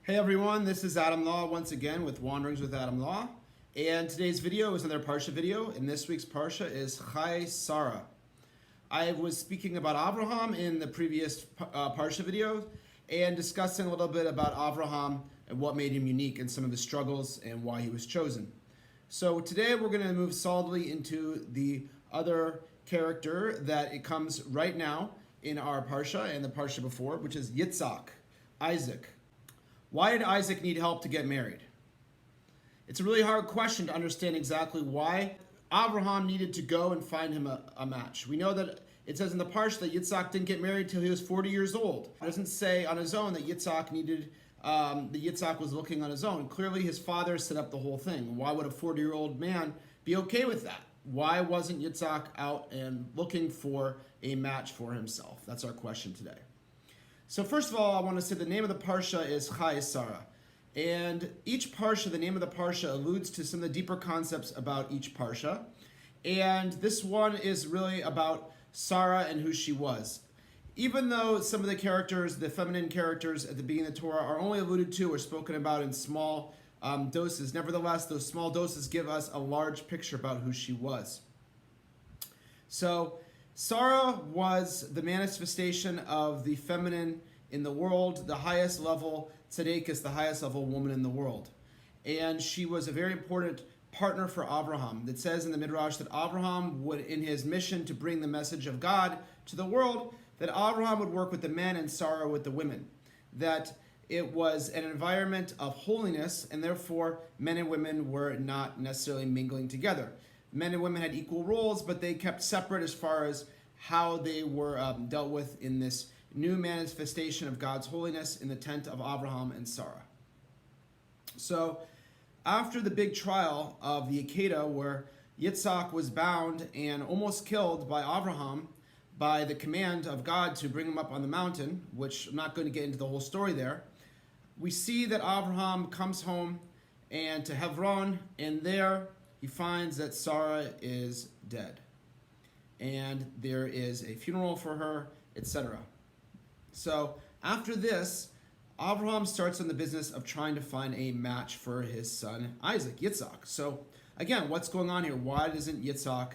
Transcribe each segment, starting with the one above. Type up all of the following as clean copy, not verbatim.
Hey everyone, this is Adam Law once again with Wanderings with Adam Law. And today's video is another Parsha video, and this week's Parsha is Chayei Sarah. I was speaking about Avraham in the previous Parsha video and discussing a little bit about Avraham and what made him unique and some of his struggles and why he was chosen. So today we're going to move solidly into the other character that it comes right now in our Parsha and the Parsha before, which is Yitzhak, Isaac. Why did Isaac need help to get married? It's a really hard question to understand exactly why Avraham needed to go and find him a match. We know that it says in the Parsha that Yitzhak didn't get married till he was 40 years old. It doesn't say on his own that Yitzhak was looking on his own. Clearly his father set up the whole thing. Why would a 40-year-old man be okay with that? Why wasn't Yitzhak out and looking for a match for himself? That's our question today. So first of all, I want to say the name of the Parsha is Chayei Sarah. And each Parsha, the name of the Parsha alludes to some of the deeper concepts about each Parsha. And this one is really about Sarah and who she was. Even though some of the characters, the feminine characters at the beginning of the Torah are only alluded to or spoken about in small doses, nevertheless, those small doses give us a large picture about who she was. So Sarah was the manifestation of the feminine in the world, the highest level tzaddikus, the highest level woman in the world. And she was a very important partner for Avraham. It says in the Midrash that Avraham would, in his mission to bring the message of God to the world, that Avraham would work with the men and Sarah with the women. That it was an environment of holiness, and therefore men and women were not necessarily mingling together. Men and women had equal roles, but they kept separate as far as how they were dealt with in this new manifestation of God's holiness in the tent of Avraham and Sarah. So after the big trial of the Akedah, where Yitzhak was bound and almost killed by Avraham by the command of God to bring him up on the mountain, which I'm not going to get into the whole story there, we see that Avraham comes home and to Hebron, and there he finds that Sarah is dead. And there is a funeral for her, etc. So after this, Avraham starts on the business of trying to find a match for his son Isaac, Yitzhak. So again, what's going on here? Why doesn't Yitzhak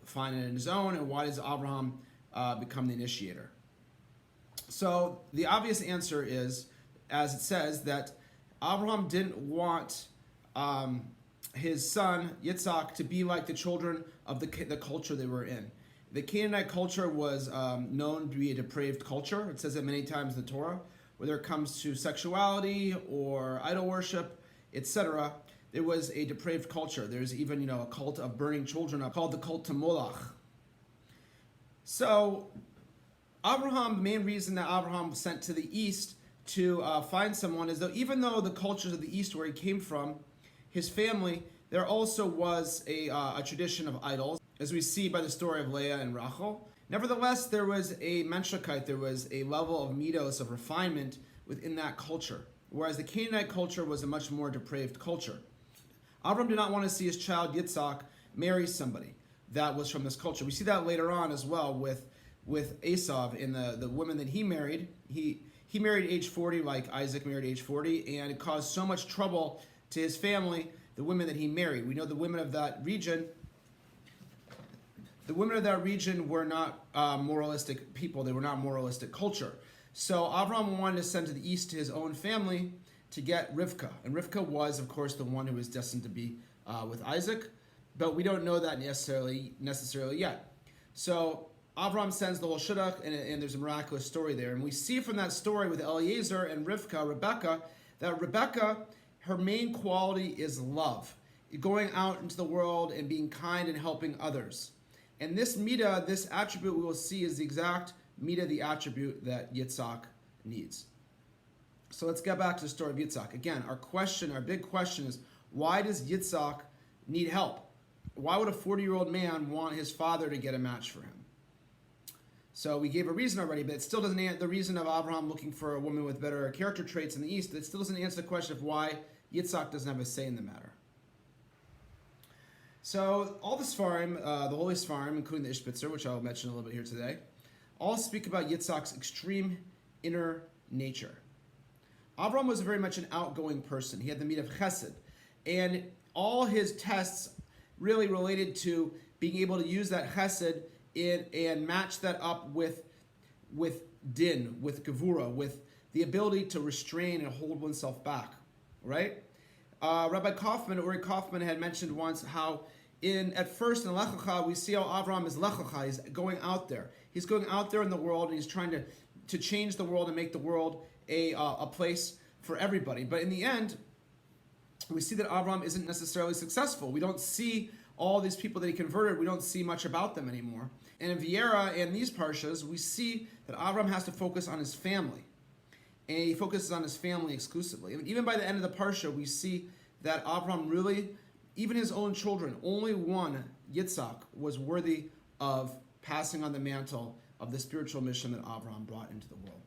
find it on his own, and why does Avraham become the initiator? So the obvious answer is, as it says, that Avraham didn't want his son Yitzhak to be like the children of the culture they were in. The Canaanite culture was known to be a depraved culture. It says it many times in the Torah, whether it comes to sexuality or idol worship, etc. It was a depraved culture. There's even a cult of burning children up called the cult to Moloch. So Avraham, the main reason that Avraham was sent to the east to find someone is that even though the cultures of the east where he came from, his family, there also was a tradition of idols, as we see by the story of Leah and Rachel. Nevertheless, there was a menshachite, there was a level of midos, of refinement within that culture, whereas the Canaanite culture was a much more depraved culture. Abram did not want to see his child Yitzhak marry somebody that was from this culture. We see that later on as well with Esav in the women that he married. He married age 40 like Isaac married age 40, and it caused so much trouble to his family, the women that he married. We know the women of that region were not moralistic people. They were not moralistic culture. So Avram wanted to send to the east to his own family to get Rivka. And Rivka was, of course, the one who was destined to be with Isaac. But we don't know that necessarily yet. So Avram sends the whole shidduch, and there's a miraculous story there. And we see from that story with Eliezer and Rebecca, that Rebecca, her main quality is love. Going out into the world and being kind and helping others. And this midah, this attribute we will see is the exact midah, the attribute that Yitzhak needs. So let's get back to the story of Yitzhak. Again, our big question is, why does Yitzhak need help? Why would a 40-year-old man want his father to get a match for him? So we gave a reason already, but it still doesn't answer the reason of Avraham looking for a woman with better character traits in the east. It still doesn't answer the question of why Yitzhak doesn't have a say in the matter. So all the Sfarim, the holy Sfarim, including the Ishbitzer, which I'll mention a little bit here today, all speak about Yitzhak's extreme inner nature. Avram was very much an outgoing person. He had the meat of chesed. And all his tests really related to being able to use that chesed and match that up with din, with gevura, with the ability to restrain and hold oneself back, right? Uri Kaufman had mentioned once how at first in Lech Lecha, we see how Avram is Lech Lecha. He's going out there. He's going out there in the world, and he's trying to change the world and make the world a place for everybody. But in the end, we see that Avram isn't necessarily successful. We don't see all these people that he converted. We don't see much about them anymore. And in Vayera and these Parshas, we see that Avram has to focus on his family. And he focuses on his family exclusively. And even by the end of the Parsha, we see that Avram really, even his own children, only one, Yitzhak, was worthy of passing on the mantle of the spiritual mission that Avram brought into the world.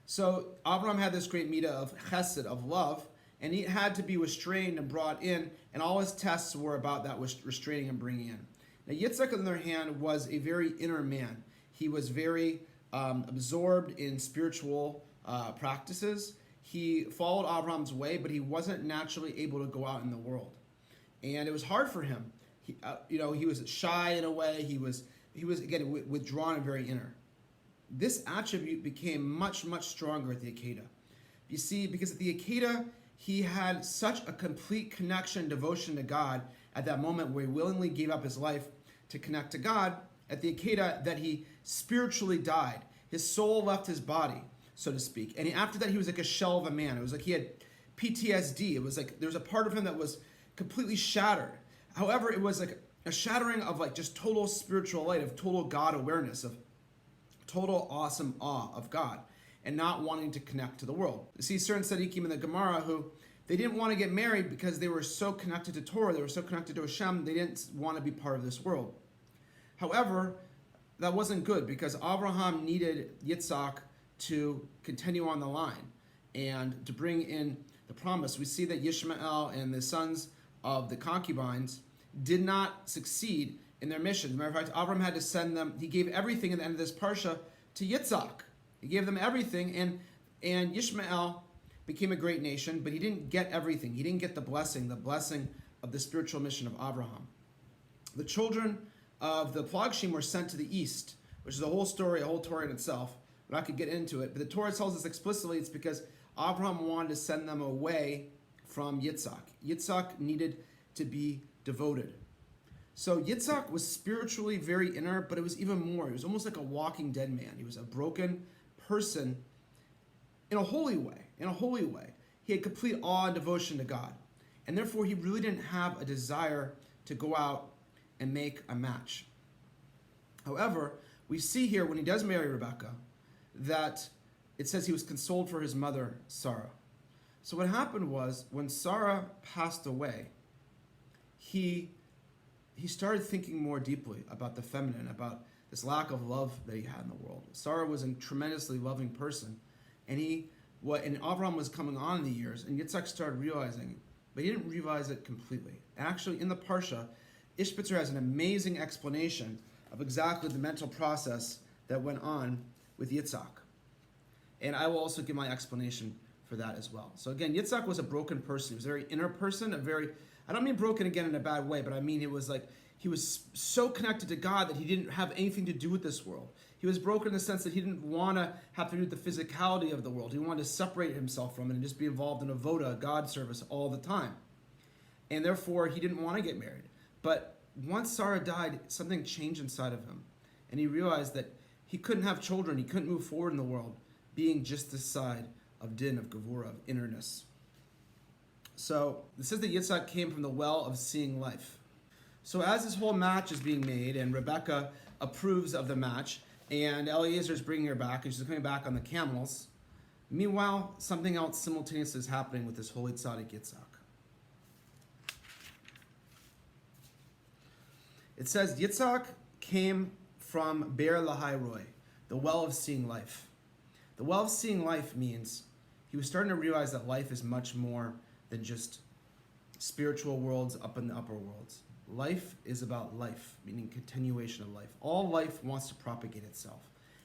So Avram had this great midah of chesed, of love, and he had to be restrained and brought in, and all his tests were about that restraining and bringing in. Now Yitzhak, on the other hand, was a very inner man. He was very absorbed in spiritual practices. He followed Avram's way, but he wasn't naturally able to go out in the world, and it was hard for him. He was shy in a way. He was again withdrawn and very inner. This attribute became much, much stronger at the Akedah. You see, because at the Akedah, he had such a complete connection, devotion to God at that moment where he willingly gave up his life to connect to God at the Akedah that he spiritually died. His soul left his body, so to speak. And after that, he was like a shell of a man. It was like he had PTSD. It was like there was a part of him that was completely shattered. However, it was like a shattering of like just total spiritual light, of total God awareness, of total awesome awe of God, and not wanting to connect to the world. You see certain tzaddikim in the Gemara who they didn't want to get married because they were so connected to Torah, they were so connected to Hashem, they didn't want to be part of this world. However, that wasn't good because Avraham needed Yitzhak to continue on the line and to bring in the promise. We see that Yishmael and the sons of the concubines did not succeed in their mission. As a matter of fact, Avram had to send them, he gave everything at the end of this Parsha to Yitzhak. He gave them everything, and Yishmael became a great nation, but he didn't get everything. He didn't get the blessing of the spiritual mission of Avraham. The children of the Plagshim were sent to the east, which is a whole story, a whole Torah in itself. But I could get into it. But the Torah tells us explicitly it's because Avraham wanted to send them away from Yitzhak. Yitzhak needed to be devoted. So Yitzhak was spiritually very inner, but it was even more. He was almost like a walking dead man. He was a broken person in a holy way. He had complete awe and devotion to God. And therefore, he really didn't have a desire to go out and make a match. However, we see here when he does marry Rebekah that it says he was consoled for his mother, Sarah. So what happened was when Sarah passed away, he started thinking more deeply about the feminine, about this lack of love that he had in the world. Sarah was a tremendously loving person, and Avram was coming on in the years, and Yitzhak started realizing, but he didn't realize it completely. And actually, in the Parsha, Ishbitzer has an amazing explanation of exactly the mental process that went on with Yitzhak. And I will also give my explanation for that as well. So again, Yitzhak was a broken person. He was a very inner person, I don't mean broken again in a bad way, but I mean it was like he was so connected to God that he didn't have anything to do with this world. He was broken in the sense that he didn't want to have to do with the physicality of the world. He wanted to separate himself from it and just be involved in a voda, God service all the time. And therefore, he didn't want to get married. But once Sarah died, something changed inside of him. And he realized that he couldn't have children. He couldn't move forward in the world being just this side of din, of gevura, of innerness. So it says that Yitzhak came from the well of seeing life. So as this whole match is being made and Rebekah approves of the match and Eliezer is bringing her back and she's coming back on the camels, meanwhile, something else simultaneously is happening with this holy tzaddik Yitzhak. It says Yitzhak came from Be'er Lahai Roi, the well of seeing life. The well of seeing life means he was starting to realize that life is much more than just spiritual worlds up in the upper worlds. Life is about life, meaning continuation of life. All life wants to propagate itself.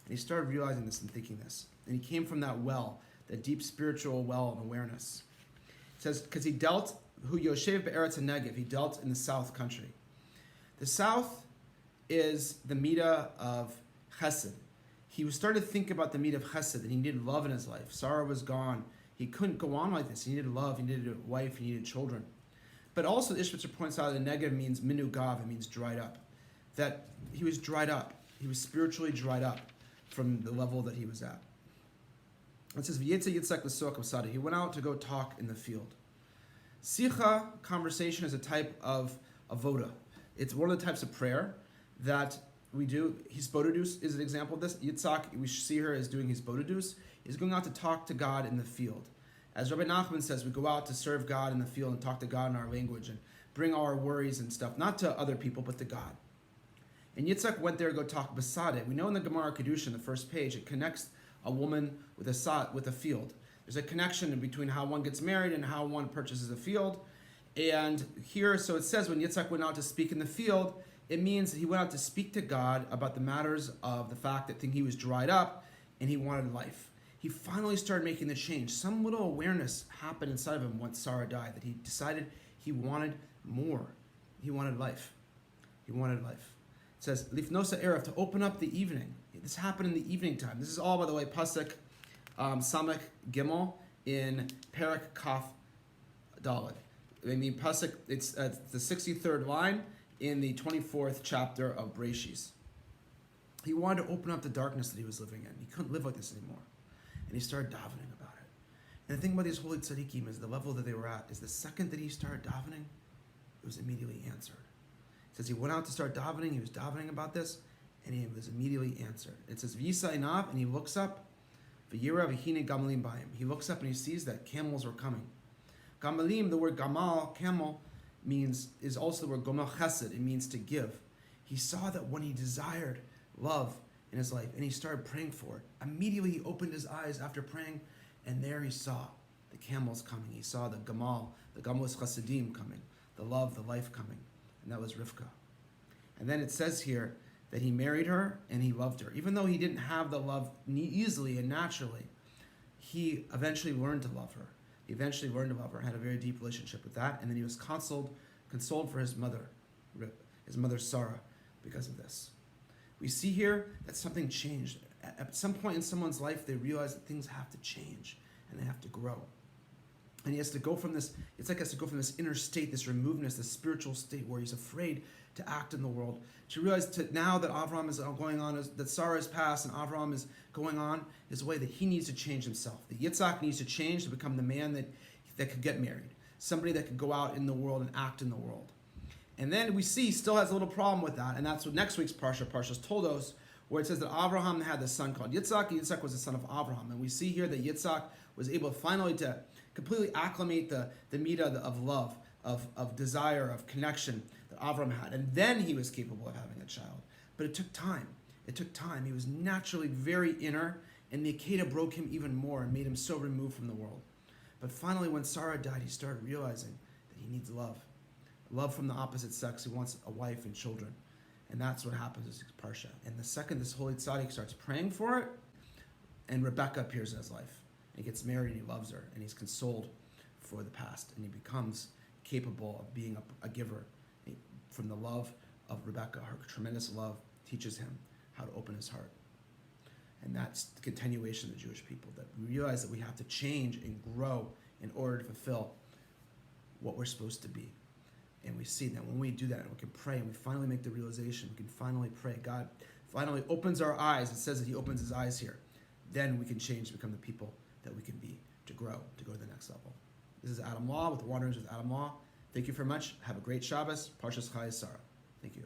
And he started realizing this and thinking this. And he came from that well, that deep spiritual well of awareness. It says, because he dealt, hu Yoshev be'eretz HaNegev, he dealt in the south country. The south is the midah of chesed. He started to think about the midah of chesed, and he needed love in his life. Sarah was gone. He couldn't go on like this. He needed love, he needed a wife, he needed children. But also, the Ishbitzer points out that Negev means minugav, it means dried up. That he was dried up. He was spiritually dried up from the level that he was at. It says, V'yetze Yitzhak l'soach b'sada. He went out to go talk in the field. Sicha, conversation, is a type of avoda. It's one of the types of prayer that we do. Hisbodedus is an example of this. Yitzhak, we see her as doing hisbodedus. He's going out to talk to God in the field. As Rabbi Nachman says, we go out to serve God in the field and talk to God in our language and bring our worries and stuff, not to other people, but to God. And Yitzhak went there to go talk Basade. We know in the Gemara Kedushin, the first page, it connects a woman with a field. There's a connection between how one gets married and how one purchases a field. And here, so it says when Yitzhak went out to speak in the field, it means that he went out to speak to God about the matters of the fact that he was dried up and he wanted life. He finally started making the change. Some little awareness happened inside of him once Sarah died, that he decided he wanted more. He wanted life. He wanted life. It says, Lifnosa Erev, to open up the evening. This happened in the evening time. This is all, by the way, Pasuk Samek Gimel in Perek Kaf Dalet. I mean, Pasuk, it's the 63rd line in the 24th chapter of Breshis. He wanted to open up the darkness that he was living in. He couldn't live like this anymore. And he started davening about it. And the thing about these holy tzaddikim is the level that they were at is the second that he started davening, it was immediately answered. It says he went out to start davening, he was davening about this, and he was immediately answered. It says, V'yisa einav, and he looks up, V'yira v'hine gamalim b'ayim. He looks up and he sees that camels were coming. Gamalim, the word gamal, camel, is also the word gomel chesed. It means to give. He saw that when he desired love in his life and he started praying for it, immediately he opened his eyes after praying, and there he saw the camels coming. He saw the gamal chasedim coming, the love, the life coming, and that was Rivka. And then it says here that he married her and he loved her. Even though he didn't have the love easily and naturally, he eventually learned to love her. He eventually learned to love her, had a very deep relationship with that, and then he was consoled for his mother Sarah, because of this. We see here that something changed. At some point in someone's life, they realize that things have to change and they have to grow. And he has to go from this, it's like he has to go from this inner state, this removedness, this spiritual state where he's afraid to act in the world, to realize now that Avram is going on, that Sarah has passed and Avram is going on his way, that he needs to change himself. That Yitzhak needs to change to become the man that could get married, somebody that could go out in the world and act in the world. And then we see he still has a little problem with that, and that's what next week's Parsha's told us, where it says that Avraham had this son called Yitzhak, and Yitzhak was the son of Avraham. And we see here that Yitzhak was able finally to completely acclimate the midah of love, of desire, of connection that Avram had. And then he was capable of having a child. But it took time. It took time. He was naturally very inner, and the Akedah broke him even more and made him so removed from the world. But finally, when Sarah died, he started realizing that he needs love. Love from the opposite sex. He wants a wife and children. And that's what happens in this Parsha. And the second this holy tzaddik starts praying for it, and Rebecca appears in his life. And he gets married and he loves her, and he's consoled for the past, and he becomes capable of being a giver. From the love of Rebecca, her tremendous love teaches him how to open his heart. And that's the continuation of the Jewish people, that we realize that we have to change and grow in order to fulfill what we're supposed to be. And we see that when we do that, and we can pray, and we finally make the realization, we can finally pray. God finally opens our eyes. It says that he opens his eyes here. Then we can change to become the people that we can be, to grow, to go to the next level. This is Adam Law with Wanderings with Adam Law. Thank you very much. Have a great Shabbos. Parshas Chayei Sarah. Thank you.